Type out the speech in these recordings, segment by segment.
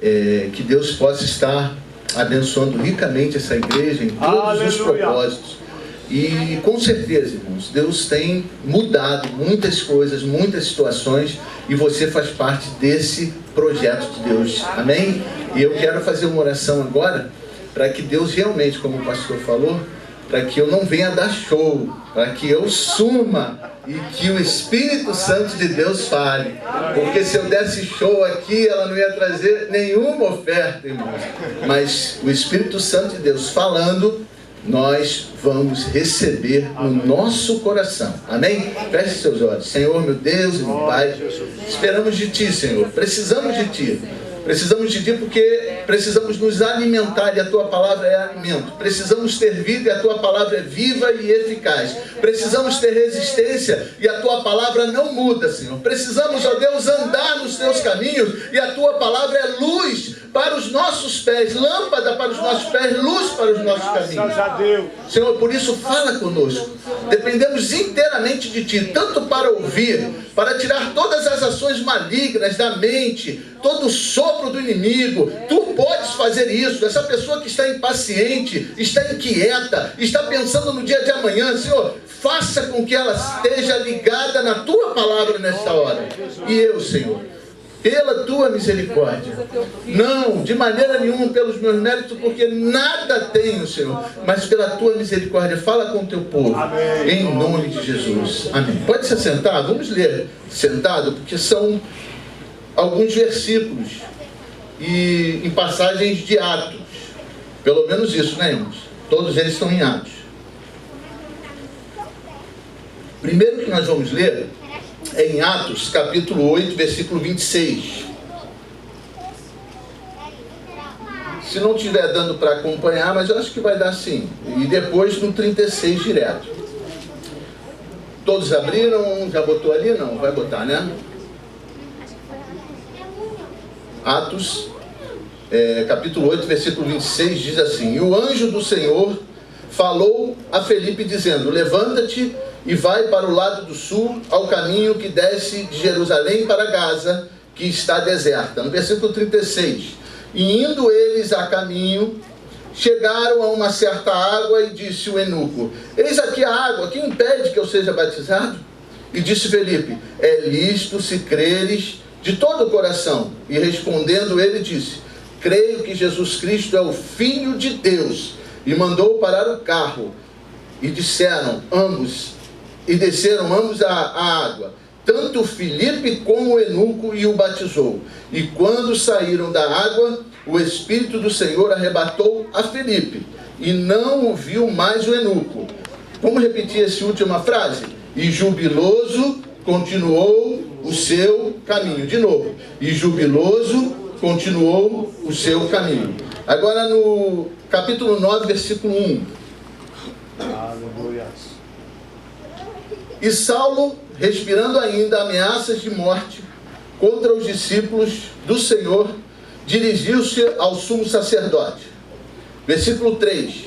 Que Deus possa estar abençoando ricamente essa igreja em todos os propósitos. E com certeza, irmãos, Deus tem mudado muitas coisas, muitas situações, e você faz parte desse projeto de Deus. Amém? E eu quero fazer uma oração agora, para que Deus realmente, como o pastor falou, para que eu não venha dar show, para que eu suma e que o Espírito Santo de Deus fale. Porque se eu desse show aqui, ela não ia trazer nenhuma oferta, irmãos. Mas o Espírito Santo de Deus falando, nós vamos receber no nosso coração. Amém? Feche seus olhos. Senhor, meu Deus e meu Pai, esperamos de Ti, Senhor. Precisamos de Ti. Precisamos de Ti porque precisamos nos alimentar e a Tua palavra é alimento. Precisamos ter vida e a Tua palavra é viva e eficaz. Precisamos ter resistência e a Tua palavra não muda, Senhor. Precisamos, ó Deus, andar nos Teus caminhos e a Tua palavra é luz para os nossos pés, lâmpada para os nossos pés, luz para os nossos caminhos. Senhor, por isso fala conosco. Dependemos inteiramente de Ti, tanto para ouvir, para tirar todas as ações malignas da mente, todo o sopro do inimigo. Tu podes fazer isso. Essa pessoa que está impaciente, está inquieta, está pensando no dia de amanhã, Senhor, faça com que ela esteja ligada na Tua palavra nesta hora. E eu, Senhor, pela Tua misericórdia, não de maneira nenhuma pelos meus méritos, porque nada tenho, Senhor, mas pela Tua misericórdia, fala com o Teu povo. Amém. Em nome de Jesus. Amém. Pode se sentar, vamos ler sentado, porque são alguns versículos e em passagens de Atos, pelo menos isso, né, irmãos? Todos eles estão em Atos. Primeiro que nós vamos ler é em Atos, capítulo 8, versículo 26. Se não estiver dando para acompanhar, mas eu acho que vai dar sim. E depois no 36 direto. Todos abriram? Já botou ali? Não, vai botar, né? Atos, capítulo 8, versículo 26, diz assim: E o anjo do Senhor falou a Felipe, dizendo: Levanta-te e vai para o lado do sul, ao caminho que desce de Jerusalém para Gaza, que está deserta. No versículo 36, e indo eles a caminho, chegaram a uma certa água, e disse o eunuco: Eis aqui a água, que impede que eu seja batizado? E disse Felipe: É lícito se creres de todo o coração. E respondendo ele disse: Creio que Jesus Cristo é o Filho de Deus. E mandou parar o carro. E desceram ambos a água, tanto Filipe como o eunuco, e o batizou. E quando saíram da água, o Espírito do Senhor arrebatou a Filipe, e não o viu mais o eunuco. Vamos repetir essa última frase? E jubiloso continuou o seu caminho. De novo. E jubiloso continuou o seu caminho. Agora no capítulo 9, versículo 1. Aleluia. E Saulo, respirando ainda ameaças de morte contra os discípulos do Senhor, dirigiu-se ao sumo sacerdote. Versículo 3.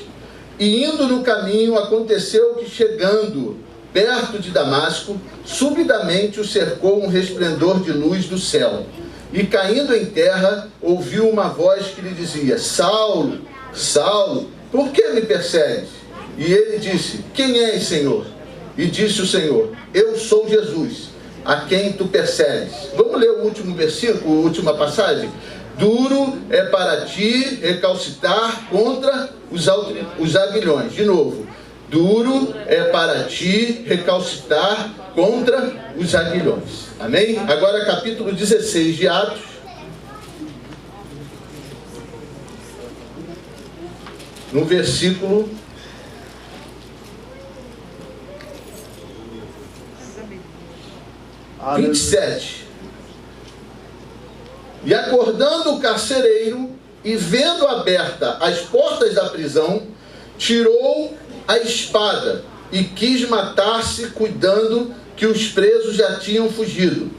E indo no caminho, aconteceu que, chegando perto de Damasco, subitamente o cercou um resplendor de luz do céu. E caindo em terra, ouviu uma voz que lhe dizia: Saulo, Saulo, por que me persegues? E ele disse: Quem és, Senhor? E disse o Senhor: Eu sou Jesus, a quem tu persegues. Vamos ler o último versículo, a última passagem? Duro é para ti recalcitar contra os aguilhões. De novo. Duro é para ti recalcitar contra os aguilhões. Amém? Agora capítulo 16 de Atos. No versículo 27. E acordando o carcereiro, e vendo aberta as portas da prisão, tirou a espada e quis matar-se, cuidando que os presos já tinham fugido.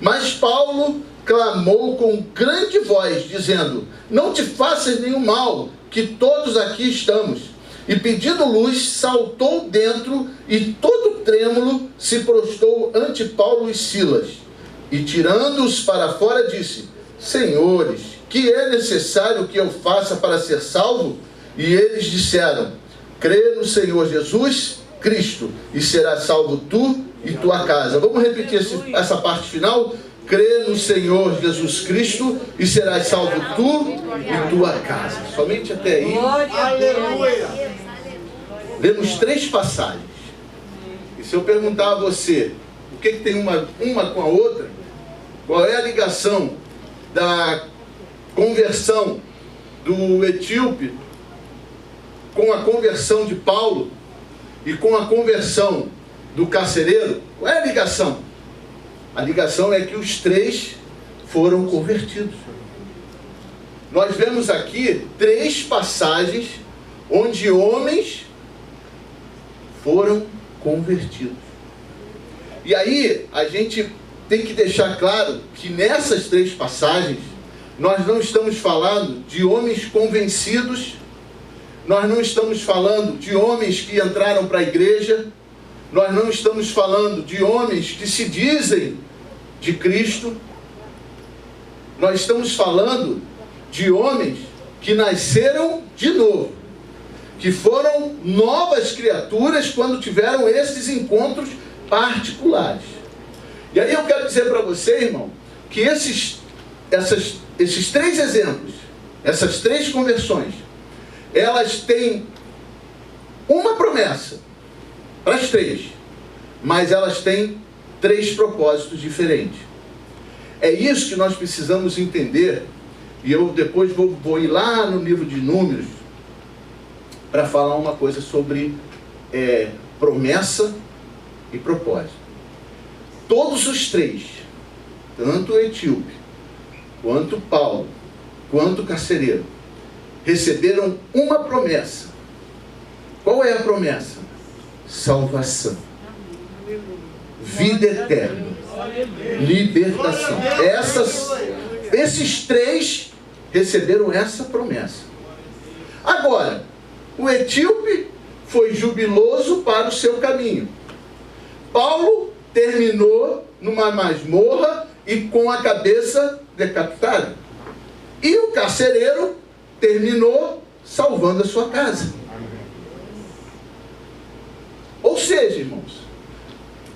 Mas Paulo clamou com grande voz, dizendo: Não te faças nenhum mal, que todos aqui estamos. E pedindo luz, saltou dentro, e todo trêmulo se prostrou ante Paulo e Silas. E tirando-os para fora, disse: Senhores, que é necessário que eu faça para ser salvo? E eles disseram: crê no Senhor Jesus Cristo, e serás salvo tu e tua casa. Vamos repetir essa parte final? Crê no Senhor Jesus Cristo e serás salvo tu e tua casa. Somente até aí. Aleluia. Lemos 3 passagens. E se eu perguntar a você, o que tem uma com a outra? Qual é a ligação da conversão do etíope com a conversão de Paulo e com a conversão do carcereiro? Qual é a ligação? A ligação é que os 3 foram convertidos. Nós vemos aqui 3 passagens onde homens foram convertidos. E aí a gente tem que deixar claro que nessas 3 passagens nós não estamos falando de homens convencidos, nós não estamos falando de homens que entraram para a igreja, nós não estamos falando de homens que se dizem de Cristo, nós estamos falando de homens que nasceram de novo, que foram novas criaturas quando tiveram esses encontros particulares. E aí eu quero dizer para você, irmão, que esses 3 exemplos, essas 3 conversões, elas têm uma promessa para as 3, mas elas têm 3 propósitos diferentes. É isso que nós precisamos entender, e eu depois vou ir lá no livro de Números para falar uma coisa sobre promessa e propósito. Todos os 3, tanto o etíope, quanto Paulo, quanto o carcereiro, receberam uma promessa. Qual é a promessa? Salvação, vida eterna, libertação. Esses 3 receberam essa promessa. Agora, o etíope foi jubiloso para o seu caminho. Paulo terminou numa masmorra e com a cabeça decapitada. E o carcereiro terminou salvando a sua casa. Ou seja, irmãos,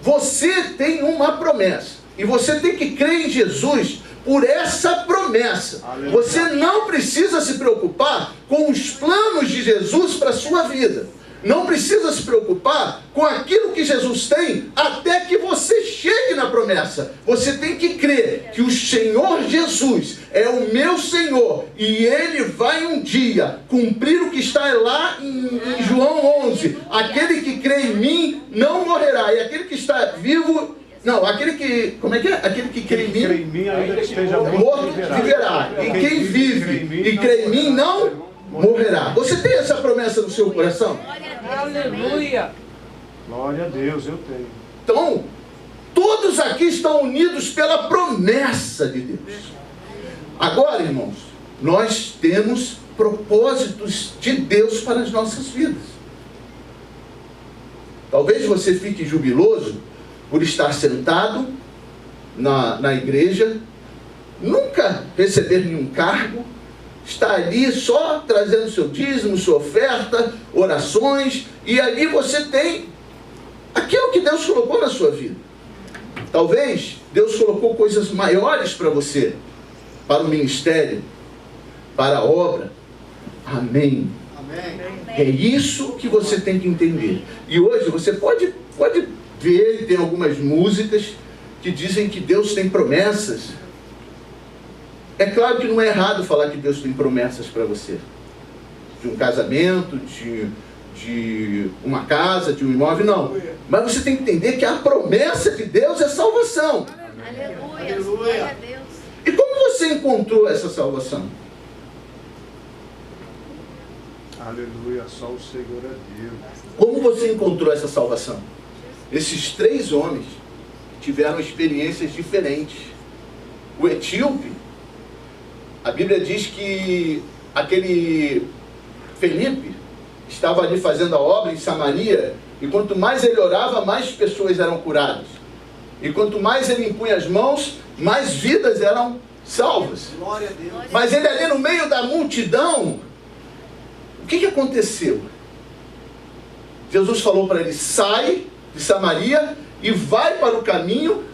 você tem uma promessa e você tem que crer em Jesus por essa promessa. Você não precisa se preocupar com os planos de Jesus para a sua vida. Não precisa se preocupar com aquilo que Jesus tem até que você chegue na promessa. Você tem que crer que o Senhor Jesus é o meu Senhor e Ele vai um dia cumprir o que está lá em João 11. Aquele que crê em mim não morrerá, e aquele que está vivo... Não, aquele que... Como é que é? Aquele que crê em mim ainda que esteja morto viverá. E quem vive e crê em mim não morrerá. Você tem essa promessa no seu coração? Aleluia! Glória a Deus, eu tenho. Então, todos aqui estão unidos pela promessa de Deus. Agora, irmãos, nós temos propósitos de Deus para as nossas vidas. Talvez você fique jubiloso por estar sentado na igreja, nunca receber nenhum cargo, está ali só trazendo seu dízimo, sua oferta, orações, e ali você tem aquilo que Deus colocou na sua vida. Talvez Deus colocou coisas maiores para você, para o ministério, para a obra. Amém. Amém. É isso que você tem que entender. E hoje você pode ver, tem algumas músicas que dizem que Deus tem promessas. É claro que não é errado falar que Deus tem promessas para você. De um casamento, de uma casa, de um imóvel, não. Mas você tem que entender que a promessa de Deus é salvação. Aleluia! Glória a Deus! E como você encontrou essa salvação? Aleluia, só o Senhor é Deus. Como você encontrou essa salvação? Esses 3 homens tiveram experiências diferentes. O etíope, a Bíblia diz que aquele Felipe estava ali fazendo a obra em Samaria, e quanto mais ele orava, mais pessoas eram curadas. E quanto mais ele impunha as mãos, mais vidas eram salvas. Glória a Deus. Mas ele ali no meio da multidão, o que aconteceu? Jesus falou para ele: sai de Samaria e vai para o caminho,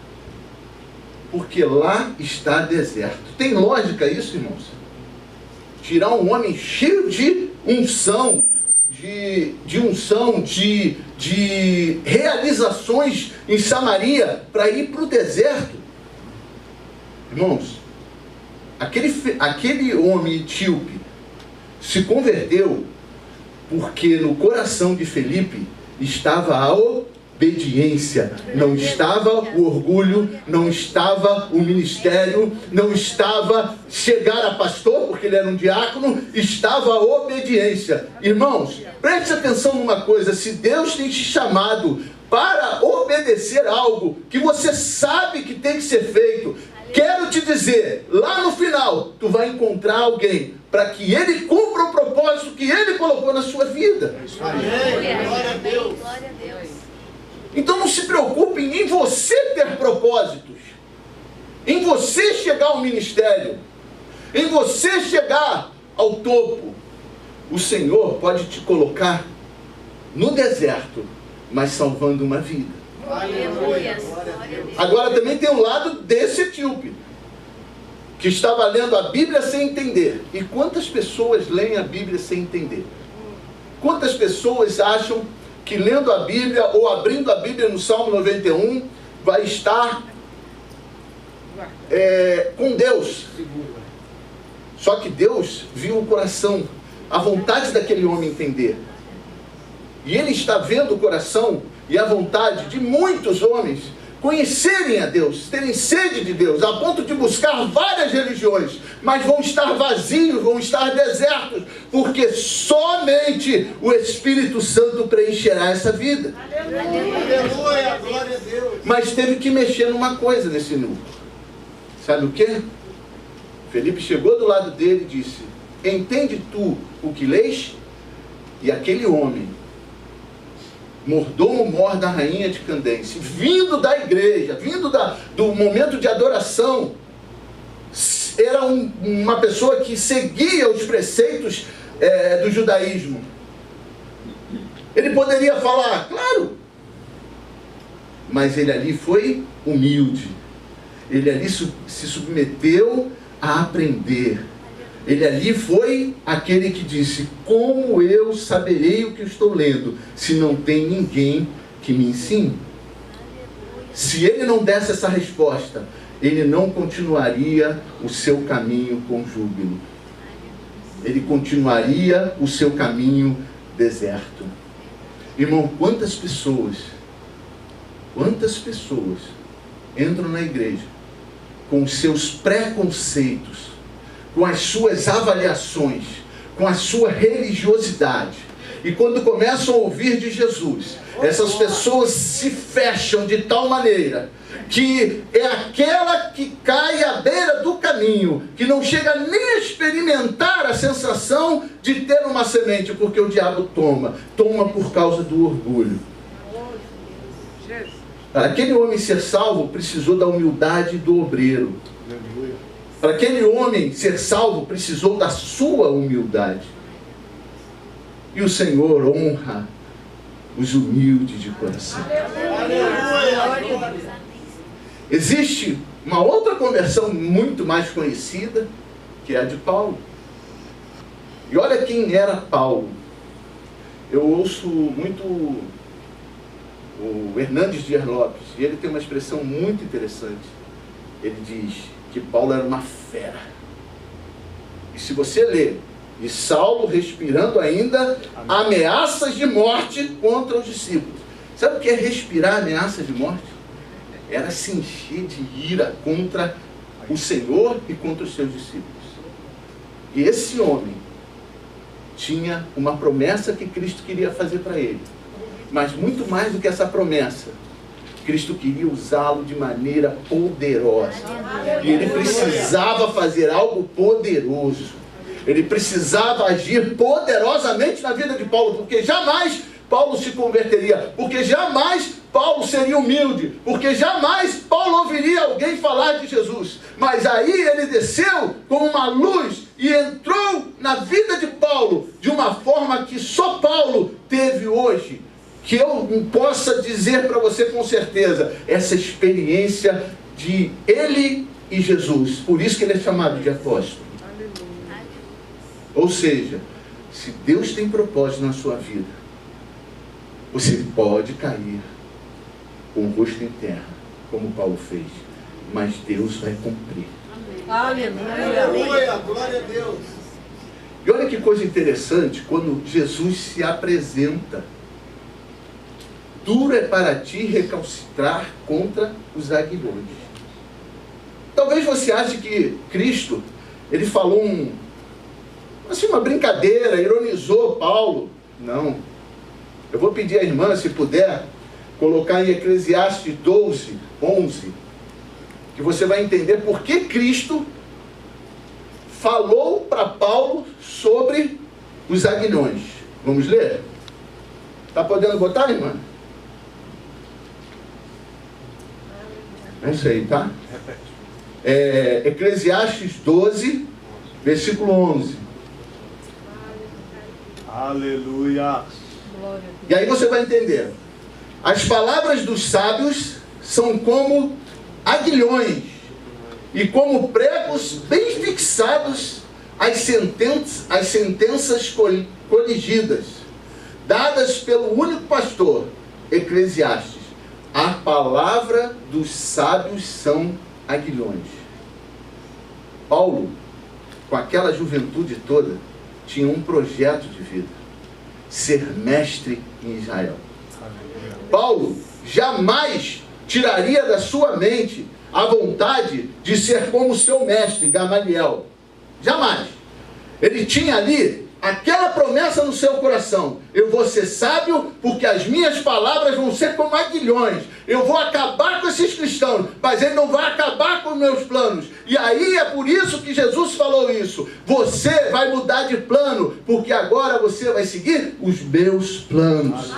porque lá está deserto. Tem lógica isso, irmãos? Tirar um homem cheio de unção, de realizações em Samaria, para ir para o deserto? Irmãos, aquele homem etíope se converteu porque no coração de Felipe estava a obediência, não estava o orgulho, não estava o ministério, não estava chegar a pastor, porque ele era um diácono, estava a obediência. Irmãos, preste atenção numa coisa: se Deus tem te chamado para obedecer algo que você sabe que tem que ser feito, quero te dizer, lá no final, tu vai encontrar alguém para que ele cumpra o propósito que ele colocou na sua vida. Glória a Deus. Então não se preocupem em você ter propósitos, em você chegar ao ministério, em você chegar ao topo. O Senhor pode te colocar no deserto, mas salvando uma vida. Aleluia. Agora também tem um lado desse etíope, que estava lendo a Bíblia sem entender. E quantas pessoas leem a Bíblia sem entender? Quantas pessoas acham que lendo a Bíblia ou abrindo a Bíblia no Salmo 91 vai estar com Deus? Só que Deus viu o coração, a vontade daquele homem entender. E Ele está vendo o coração e a vontade de muitos homens conhecerem a Deus, terem sede de Deus, a ponto de buscar várias religiões, mas vão estar vazios, vão estar desertos, porque somente o Espírito Santo preencherá essa vida. Aleluia, glória a Deus. Mas teve que mexer numa coisa nesse núcleo. Sabe o que? Felipe chegou do lado dele e disse: entende tu o que lês? E aquele homem, mordomo-mor da rainha de Candêncio, vindo da igreja, vindo do momento de adoração, era uma pessoa que seguia os preceitos do judaísmo. Ele poderia falar, claro, mas ele ali foi humilde, ele ali se submeteu a aprender. Ele ali foi aquele que disse: como eu saberei o que estou lendo, se não tem ninguém que me ensine? Se ele não desse essa resposta, ele não continuaria o seu caminho com júbilo. Ele continuaria o seu caminho deserto. Irmão, quantas pessoas entram na igreja com os seus preconceitos, com as suas avaliações, com a sua religiosidade, e quando começam a ouvir de Jesus, essas pessoas se fecham de tal maneira que é aquela que cai à beira do caminho, que não chega nem a experimentar a sensação de ter uma semente, porque o diabo toma por causa do orgulho. Para aquele homem ser salvo, precisou da humildade do obreiro. Para aquele homem ser salvo, precisou da sua humildade. E o Senhor honra os humildes de coração. Existe uma outra conversão muito mais conhecida, que é a de Paulo. E olha quem era Paulo. Eu ouço muito o Hernandes Dias Lopes, e ele tem uma expressão muito interessante. Ele diz que Paulo era uma fera. E se você ler, e Saulo respirando ainda ameaças de morte contra os discípulos. Sabe o que é respirar ameaças de morte? Era se encher de ira contra o Senhor e contra os seus discípulos. E esse homem tinha uma promessa que Cristo queria fazer para ele. Mas muito mais do que essa promessa, Cristo queria usá-lo de maneira poderosa. E ele precisava fazer algo poderoso. Ele precisava agir poderosamente na vida de Paulo, porque jamais Paulo se converteria, porque jamais Paulo seria humilde, porque jamais Paulo ouviria alguém falar de Jesus. Mas aí ele desceu como uma luz e entrou na vida de Paulo de uma forma que só Paulo teve hoje. Que eu possa dizer para você com certeza, essa experiência de ele e Jesus. Por isso que ele é chamado de apóstolo. Ou seja, se Deus tem propósito na sua vida, você pode cair com o rosto em terra, como Paulo fez, mas Deus vai cumprir. Aleluia. Glória a Deus. E olha que coisa interessante, quando Jesus se apresenta: duro é para ti recalcitrar contra os aguilhões. Talvez você ache que Cristo, ele falou uma brincadeira, ironizou Paulo. Não. Eu vou pedir à irmã, se puder, colocar em Eclesiastes 12, 11, que você vai entender por que Cristo falou para Paulo sobre os aguilhões. Vamos ler? Está podendo botar, irmã? Não sei, tá? Eclesiastes 12, versículo 11. Aleluia. E aí você vai entender. As palavras dos sábios são como aguilhões, e como pregos bem fixados as sentenças coligidas, dadas pelo único pastor. Eclesiastes. A palavra dos sábios são aguilhões. Paulo, com aquela juventude toda, tinha um projeto de vida: ser mestre em Israel. Paulo jamais tiraria da sua mente a vontade de ser como seu mestre, Gamaliel. Jamais. Ele tinha ali aquela promessa no seu coração: eu vou ser sábio, porque as minhas palavras vão ser como aguilhões. Eu vou acabar com esses cristãos, mas ele não vai acabar com os meus planos. E aí é por isso que Jesus falou isso: você vai mudar de plano, porque agora você vai seguir os meus planos.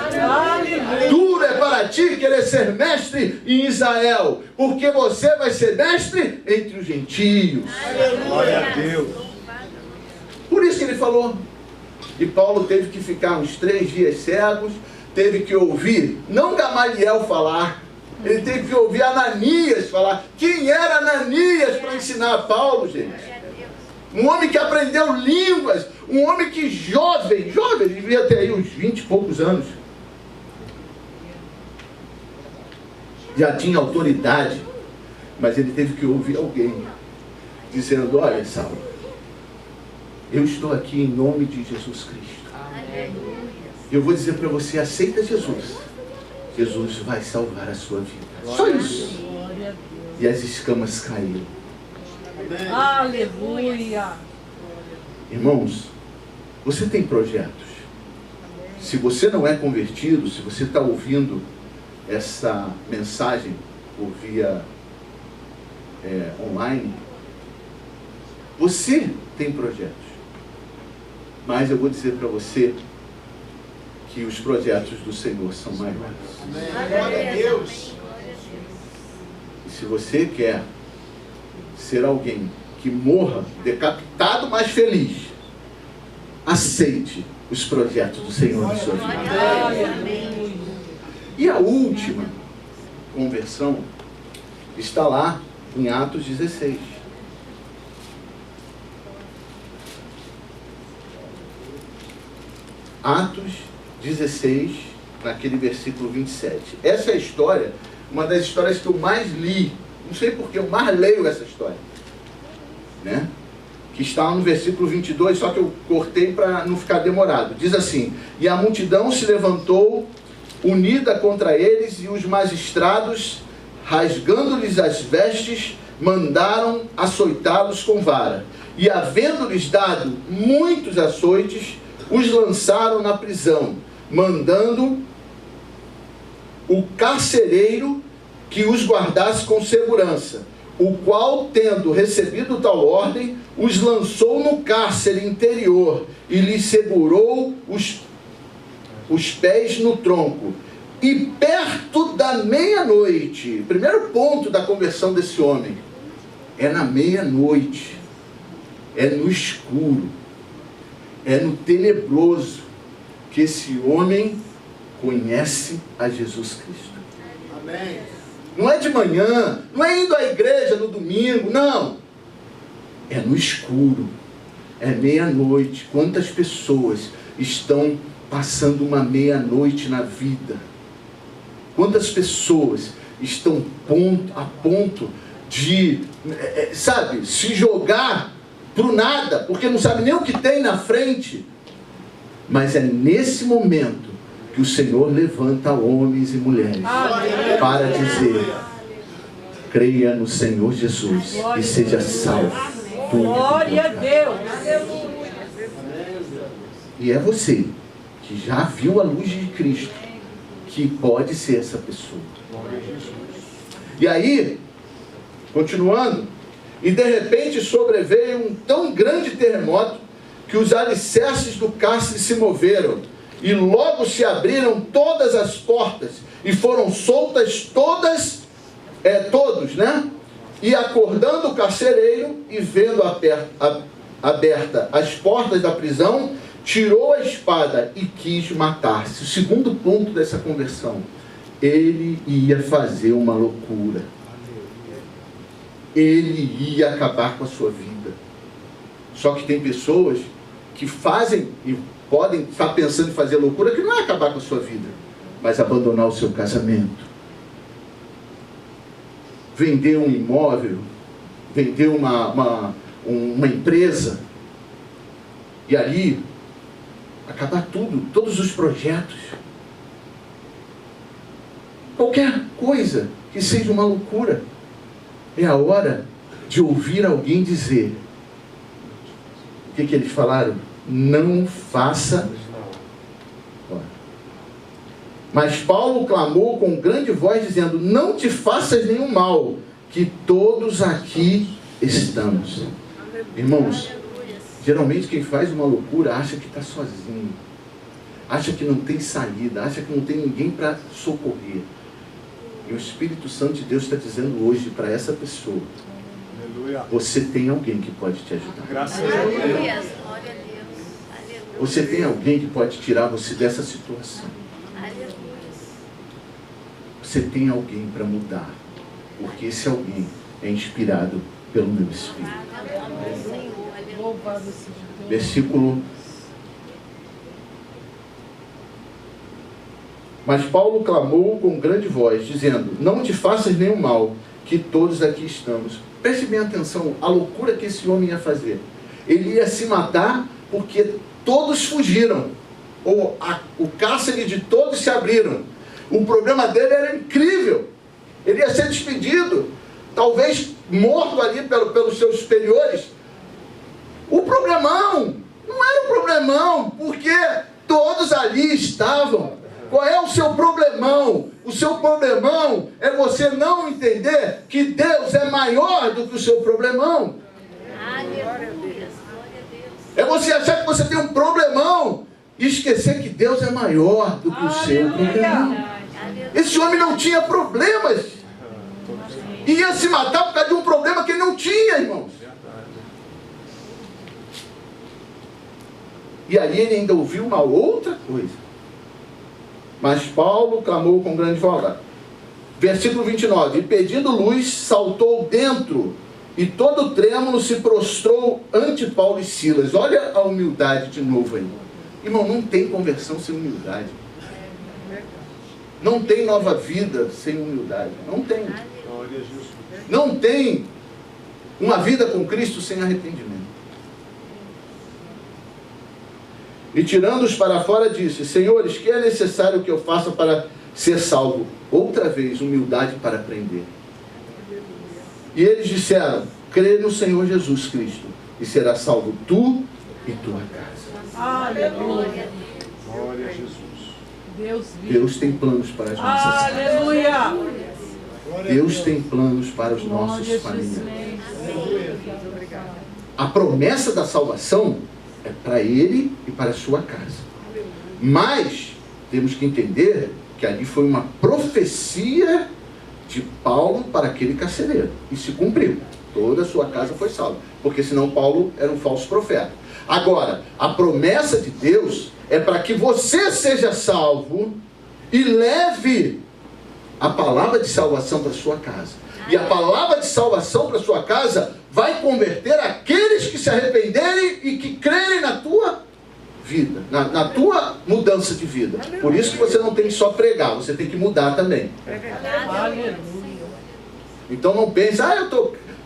Duro é para ti querer ser mestre em Israel, porque você vai ser mestre entre os gentios. Glória a Deus. Por isso que ele falou. E Paulo teve que ficar uns 3 dias cegos, teve que ouvir, não Gamaliel falar, ele teve que ouvir Ananias falar. Quem era Ananias para ensinar a Paulo, gente? Um homem que aprendeu línguas, um homem que jovem, devia ter aí uns 20 e poucos anos, já tinha autoridade, mas ele teve que ouvir alguém dizendo: olha, Saulo, eu estou aqui em nome de Jesus Cristo. Eu vou dizer para você: aceita Jesus. Jesus vai salvar a sua vida. Só isso. E as escamas caíram. Aleluia. Irmãos, você tem projetos. Se você não é convertido, se você está ouvindo essa mensagem por via online, você tem projetos. Mas eu vou dizer para você que os projetos do Senhor são maiores. Glória a Deus. E se você quer ser alguém que morra decapitado, mas feliz, aceite os projetos do Senhor na sua vida. E a última conversão está lá em Atos 16. Atos 16, naquele versículo 27. Essa é a história, uma das histórias que eu mais li. Não sei porque eu mais leio essa história, né? Que está no versículo 22, só que eu cortei para não ficar demorado. Diz assim: e a multidão se levantou unida contra eles, e os magistrados, rasgando-lhes as vestes, mandaram açoitá-los com vara. E havendo-lhes dado muitos açoites, os lançaram na prisão, mandando o carcereiro que os guardasse com segurança, o qual, tendo recebido tal ordem, os lançou no cárcere interior e lhes segurou os pés no tronco, E perto da meia-noite, primeiro ponto da conversão desse homem, é na meia-noite, é no escuro, é no tenebroso, que esse homem conhece a Jesus Cristo. Amém. Não é de manhã, não é indo à igreja no domingo, não. É no escuro, é meia-noite. Quantas pessoas estão passando uma meia-noite na vida? Quantas pessoas estão a ponto de, sabe, se jogar pro nada, porque não sabe nem o que tem na frente? Mas é nesse momento que o Senhor levanta homens e mulheres para dizer: creia no Senhor Jesus e seja salvo. Glória a Deus. E é você que já viu a luz de Cristo que pode ser essa pessoa. E aí, continuando, e de repente sobreveio um tão grande terremoto que os alicerces do cárcere se moveram, e logo se abriram todas as portas, e foram soltas todos, E acordando o carcereiro, e vendo aberta as portas da prisão, tirou a espada e quis matar-se. O segundo ponto dessa conversão: ele ia fazer uma loucura. Ele ia acabar com a sua vida. Só que tem pessoas que fazem e podem estar pensando em fazer loucura, que não é acabar com a sua vida, mas abandonar o seu casamento, vender um imóvel, vender uma empresa, e ali acabar tudo, todos os projetos. Qualquer coisa que seja uma loucura. É a hora de ouvir alguém dizer: o que eles falaram? Não faça. Mas Paulo clamou com grande voz, dizendo: não te faças nenhum mal, que todos aqui estamos. Irmãos, geralmente quem faz uma loucura acha que está sozinho, acha que não tem saída, acha que não tem ninguém para socorrer. E o Espírito Santo de Deus está dizendo hoje para essa pessoa: aleluia, você tem alguém que pode te ajudar. Graças a Deus. Você tem alguém que pode tirar você dessa situação. Você tem alguém para mudar, porque esse alguém é inspirado pelo meu Espírito. Versículo. Mas Paulo clamou com grande voz, dizendo: não te faças nenhum mal, que todos aqui estamos. Preste bem atenção, a loucura que esse homem ia fazer. Ele ia se matar porque todos fugiram. O cárcere de todos se abriram. O problema dele era incrível. Ele ia ser despedido, talvez morto ali pelos seus superiores. O problemão não era um problemão, porque todos ali estavam. Qual é o seu problemão? O seu problemão é você não entender que Deus é maior do que o seu problemão. É você achar que você tem um problemão e esquecer que Deus é maior do que o seu problemão. Esse homem não tinha problemas. Ia se matar por causa de um problema que ele não tinha, irmãos. E aí ele ainda ouviu uma outra coisa. Mas Paulo clamou com grande voz. Versículo 29. E pedindo luz, saltou dentro, e todo trêmulo se prostrou ante Paulo e Silas. Olha a humildade de novo aí. Irmão, não tem conversão sem humildade. Não tem nova vida sem humildade. Não tem. Não tem uma vida com Cristo sem arrependimento. E tirando-os para fora, disse: senhores, que é necessário que eu faça para ser salvo? Outra vez, humildade para aprender. E eles disseram: crê no Senhor Jesus Cristo, e será salvo tu e tua casa. Aleluia. Glória a Jesus. Deus tem planos para as nossas casas. Aleluia. Deus tem planos para os nossos familiares. A promessa da salvação é para ele e para a sua casa. Mas temos que entender Porque ali foi uma profecia de Paulo para aquele carcereiro. E se cumpriu. Toda a sua casa foi salva. Porque senão Paulo era um falso profeta. Agora, a promessa de Deus é para que você seja salvo e leve a palavra de salvação para sua casa. E a palavra de salvação para sua casa vai converter aqueles que se arrependerem e que crerem na tua vida, na tua mudança de vida. Por isso que você não tem que só pregar, você tem que mudar também. Então não pense,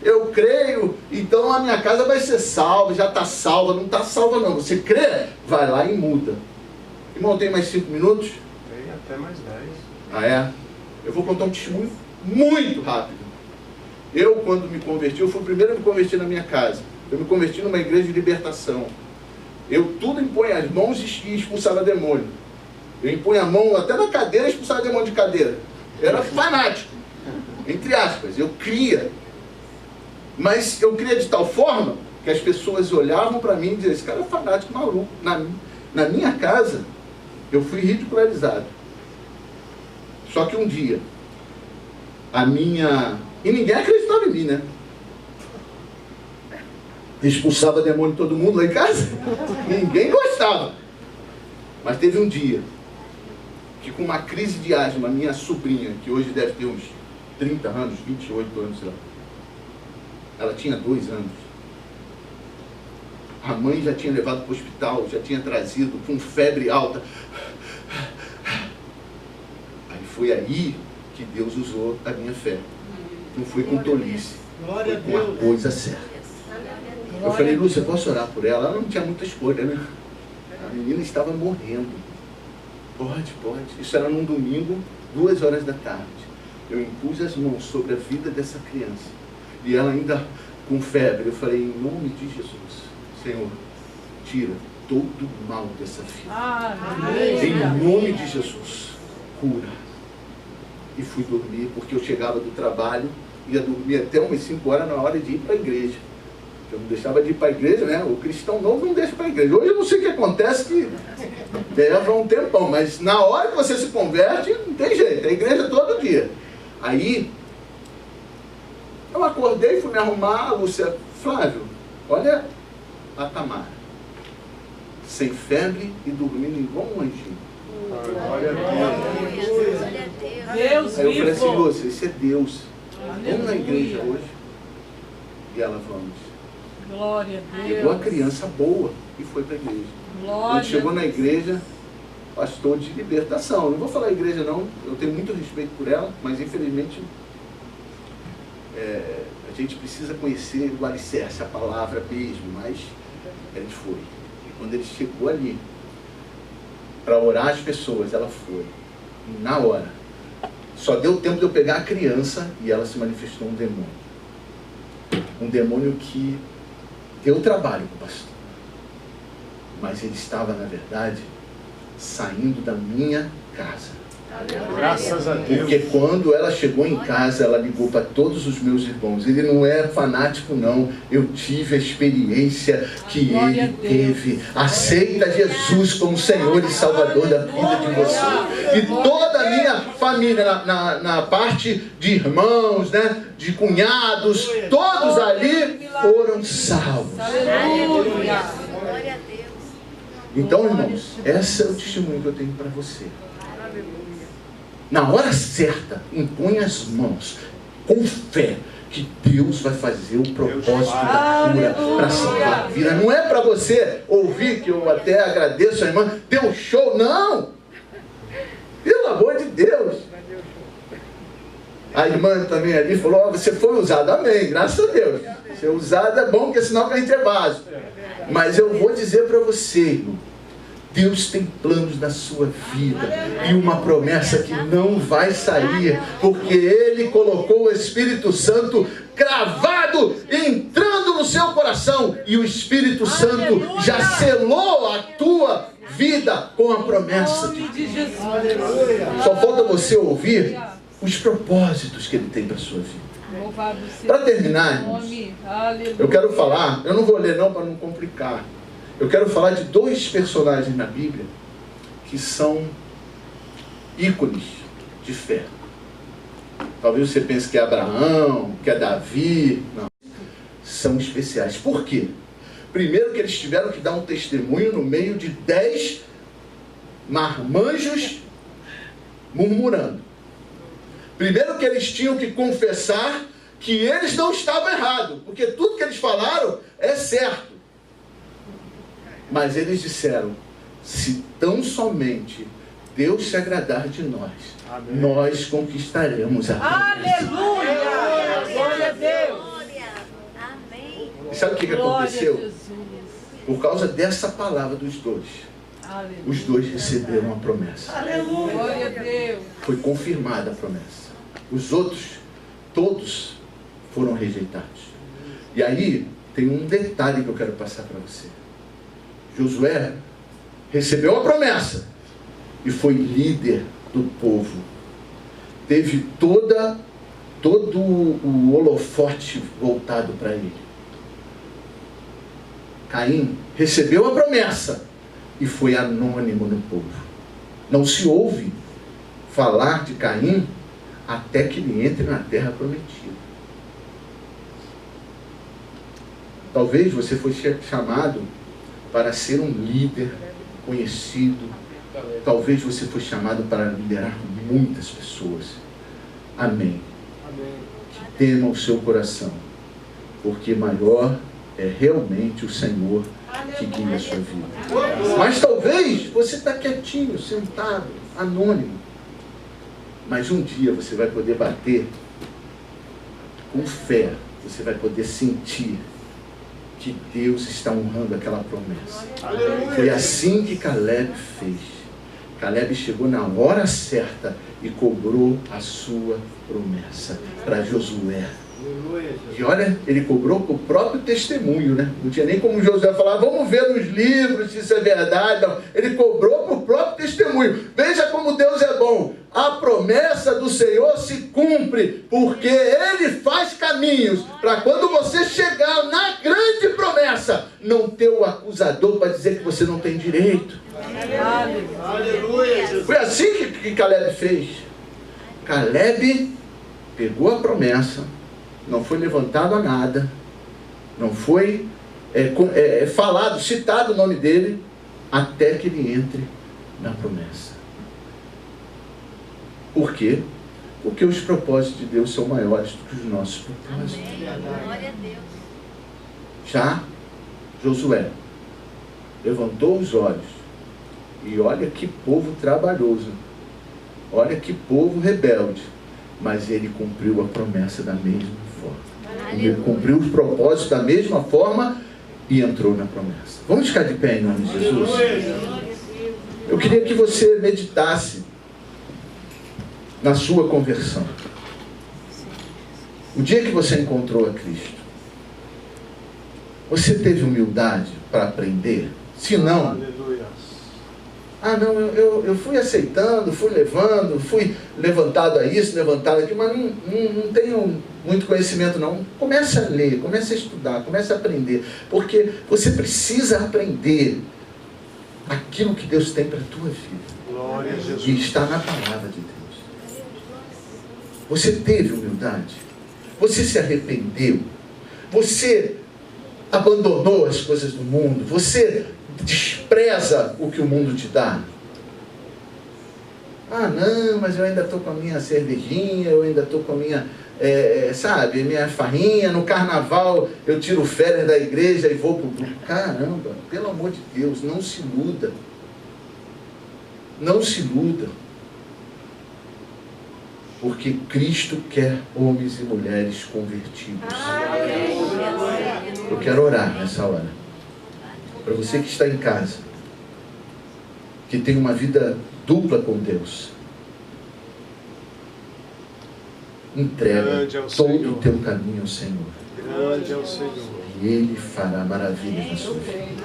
eu creio, então a minha casa vai ser salva, já está salva. Não está salva não, você crê, vai lá e muda. Irmão, tem mais 5 minutos? Tem até mais 10. Ah, é? Eu vou contar um testemunho muito rápido. Eu, quando me converti, eu fui o primeiro a me converter na minha casa. Eu me converti numa igreja de libertação. Eu tudo impunha as mãos e expulsava demônio. Eu impunha a mão até na cadeira e expulsava demônio de cadeira. Eu era fanático, entre aspas, eu cria. Mas eu cria de tal forma que as pessoas olhavam para mim e diziam, esse cara é fanático, maluco. Na minha casa, eu fui ridicularizado. Só que um dia, e ninguém acreditava em mim, né? Expulsava demônio de todo mundo lá em casa. Ninguém gostava. Mas teve um dia que, com uma crise de asma, minha sobrinha, que hoje deve ter uns 30 anos, 28 anos, sei lá. Ela tinha 2 anos. A mãe já tinha levado para o hospital, já tinha trazido com febre alta. Aí foi aí que Deus usou a minha fé. Não foi com tolice, foi com a coisa certa. Eu falei, Lúcia, posso orar por ela? Ela não tinha muita escolha, né? A menina estava morrendo. Pode. Isso era num domingo, 2 horas da tarde. Eu impus as mãos sobre a vida dessa criança. E ela ainda com febre. Eu falei, em nome de Jesus, Senhor, tira todo o mal dessa filha. Em nome de Jesus, cura. E fui dormir, porque eu chegava do trabalho, ia dormir até umas 5 horas na hora de ir para a igreja. Eu não deixava de ir para a igreja, né? O cristão novo não deixa para a igreja. Hoje eu não sei o que acontece, que leva um tempão, mas na hora que você se converte, não tem jeito, é a igreja todo dia. Aí, eu acordei, fui me arrumar, Lúcia, Flávio, olha a Tamara, sem febre e dormindo igual um anjinho. Glória a Deus. Deus Aí eu falei assim, vivo. Lúcia, isso é Deus. Vamos na igreja hoje. E ela, vamos. Glória a Deus. Pegou a criança boa e foi para a igreja. Glória. Quando chegou na igreja, pastor de libertação. Não vou falar igreja não, eu tenho muito respeito por ela, mas infelizmente a gente precisa conhecer o alicerce, a palavra mesmo, mas ele foi. E quando ele chegou ali, para orar as pessoas, ela foi. E na hora, só deu tempo de eu pegar a criança e ela se manifestou um demônio. Um demônio que deu trabalho para o pastor. Mas ele estava, na verdade, saindo da minha casa. Graças a Deus. Porque quando ela chegou em casa, ela ligou para todos os meus irmãos. Ele não é fanático não. Eu tive a experiência que ele teve. Aceita Jesus como Senhor e Salvador da vida de você. E toda a minha família, na parte de irmãos, né, de cunhados, todos ali foram salvos. Aleluia. Glória a Deus. Então, irmãos, esse é o testemunho que eu tenho para você. Na hora certa, impõe as mãos, com fé, que Deus vai fazer o propósito da cura para salvar a vida. Não é para você ouvir, que eu até agradeço a irmã, deu show, não! Pelo amor de Deus! A irmã também ali falou, você foi usado, amém, graças a Deus. Ser usado é bom, porque senão que a gente é vaso. Mas eu vou dizer para você, irmão, Deus tem planos na sua vida e uma promessa que não vai sair, porque Ele colocou o Espírito Santo cravado, entrando no seu coração, e o Espírito Santo já selou a tua vida com a promessa de Deus. Só falta você ouvir os propósitos que Ele tem para a sua vida. Para terminar, irmãos, eu quero falar, eu não vou ler não para não complicar. Eu quero falar de 2 personagens na Bíblia que são ícones de fé. Talvez você pense que é Abraão, que é Davi. Não. São especiais. Por quê? Primeiro que eles tiveram que dar um testemunho no meio de 10 marmanjos murmurando. Primeiro que eles tinham que confessar que eles não estavam errados, porque tudo que eles falaram é certo. Mas eles disseram, se tão somente Deus se agradar de nós, amém, nós conquistaremos a promessa. Aleluia! Glória a Deus! Amém. E sabe o que aconteceu? Por causa dessa palavra dos dois, aleluia, os dois receberam a promessa. Aleluia! Glória a Deus! Foi confirmada a promessa. Os outros, todos, foram rejeitados. E aí, tem um detalhe que eu quero passar para você. Josué recebeu a promessa e foi líder do povo. Teve todo o holofote voltado para ele. Caim recebeu a promessa e foi anônimo no povo. Não se ouve falar de Caim até que ele entre na terra prometida. Talvez você fosse chamado para ser um líder conhecido. Talvez você foi chamado para liderar muitas pessoas. Amém. Que tema o seu coração, porque maior é realmente o Senhor que guia a sua vida. Mas talvez você está quietinho, sentado, anônimo. Mas um dia você vai poder bater com fé, você vai poder sentir que Deus está honrando aquela promessa. Foi assim que Caleb fez. Caleb chegou na hora certa e cobrou a sua promessa para Josué. E olha, ele cobrou com o próprio testemunho, né? Não tinha nem como Josué falar, vamos ver nos livros se isso é verdade. Não. Ele cobrou com o próprio testemunho. Veja como Deus é bom. A promessa do Senhor se cumpre, porque Ele faz caminhos para quando você chegar na grande promessa, não ter o acusador para dizer que você não tem direito. Aleluia. Foi assim que Caleb fez. Caleb pegou a promessa, não foi levantado a nada, não foi falado, citado o nome dele, até que ele entre na promessa. Por quê? Porque os propósitos de Deus são maiores do que os nossos propósitos. Glória a Deus. Já Josué levantou os olhos e olha que povo trabalhoso, olha que povo rebelde, mas ele cumpriu a promessa da mesma forma. Ele cumpriu os propósitos da mesma forma e entrou na promessa. Vamos ficar de pé em nome de Jesus? Eu queria que você meditasse na sua conversão. O dia que você encontrou a Cristo, você teve humildade para aprender? Se não, eu fui aceitando, fui levando, fui levantado a isso, levantado aqui, mas não tenho muito conhecimento não. Comece a ler, comece a estudar, comece a aprender, porque você precisa aprender aquilo que Deus tem para a tua vida. Glória a Jesus. E está na palavra de Deus. Você teve humildade? Você se arrependeu? Você abandonou as coisas do mundo? Você despreza o que o mundo te dá? Ah, não, mas eu ainda estou com a minha cervejinha, eu ainda estou com a minha, minha farrinha. No carnaval eu tiro férias da igreja e vou para o... Caramba, pelo amor de Deus, não se iluda. Não se iluda. Porque Cristo quer homens e mulheres convertidos. Eu quero orar nessa hora. Para você que está em casa, que tem uma vida dupla com Deus, entrega todo o teu caminho ao Senhor. Grande é o Senhor. E Ele fará maravilhas na sua vida.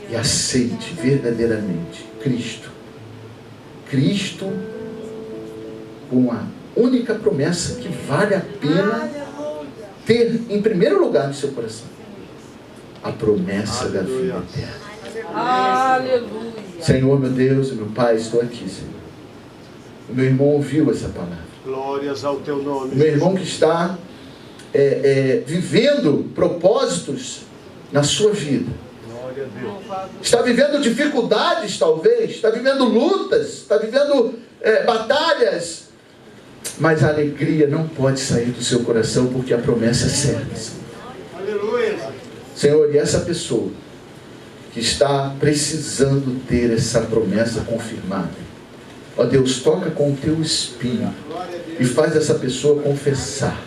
E aceite verdadeiramente Cristo. Cristo com a única promessa que vale a pena ter em primeiro lugar no seu coração. A promessa da vida eterna. Aleluia. Senhor, meu Deus e meu Pai, estou aqui, Senhor. O meu irmão ouviu essa palavra. Glórias ao teu nome. O meu irmão que está vivendo propósitos na sua vida. Glória a Deus. Está vivendo dificuldades, talvez. Está vivendo lutas. Está vivendo batalhas. Mas a alegria não pode sair do seu coração, porque a promessa é certa. Aleluia. Senhor, e essa pessoa que está precisando ter essa promessa confirmada, ó Deus, toca com o teu Espírito e faz essa pessoa confessar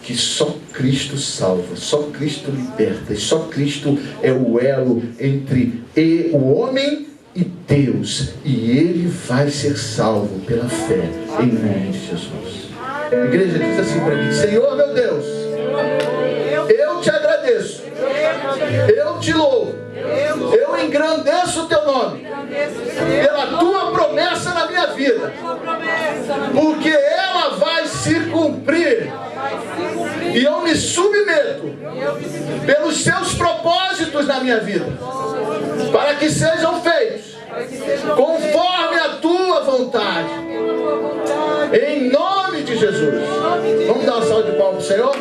que só Cristo salva, só Cristo liberta, e só Cristo é o elo entre o homem e Deus, e ele vai ser salvo pela fé, em nome de Jesus. A igreja diz assim para mim: Senhor meu Deus, eu te agradeço, eu te louvo, eu engrandeço o teu nome pela tua promessa na minha vida, porque ela vai se cumprir, e eu me submeto pelos seus propósitos na minha vida, para que sejam feitos conforme a tua vontade, em nome de Jesus. Vamos dar uma salva de palmas, Senhor.